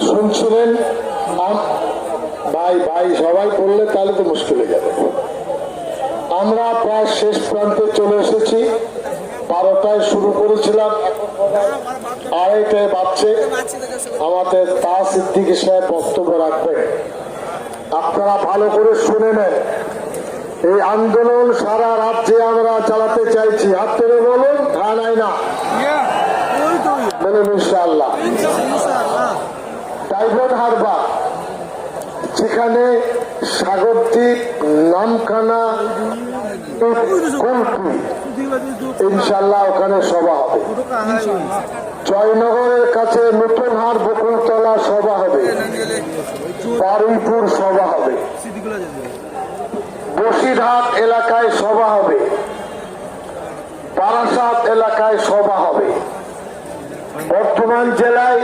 শুনছিলেন ভাই ভাই সবাই বললে তাহলে তো মুশকিল হয়ে যাবে। আমরা প্রায় শেষ প্রান্তে চলে এসেছি। 12টায় শুরু করেছিলাম, 2:30টায় বাজছে। আমাদের তা সিদ্দিকী সাহেব বক্তব্য রাখবেন। আপনারা ভালো করে শুনে নেন। এই আন্দোলন সারা রাজ্যে আমরা চালাতে চাইছি। হাত তুলে বলুন, হ্যাঁ নাই না বলুন ইনশাআল্লাহ। ডায়মন্ড হারবার যেখানে সাগরদ্বীপ, নামখানা, ইনশাল্লাহ ওখানে সভা হবে। জয়নগরের কাছে নতুনহাট বকুলতলা সভা হবে, বারুইপুর সভা হবে, বসিরহাট এলাকায় সভা হবে, বারাসাত এলাকায় সভা হবে। বর্ধমান জেলায়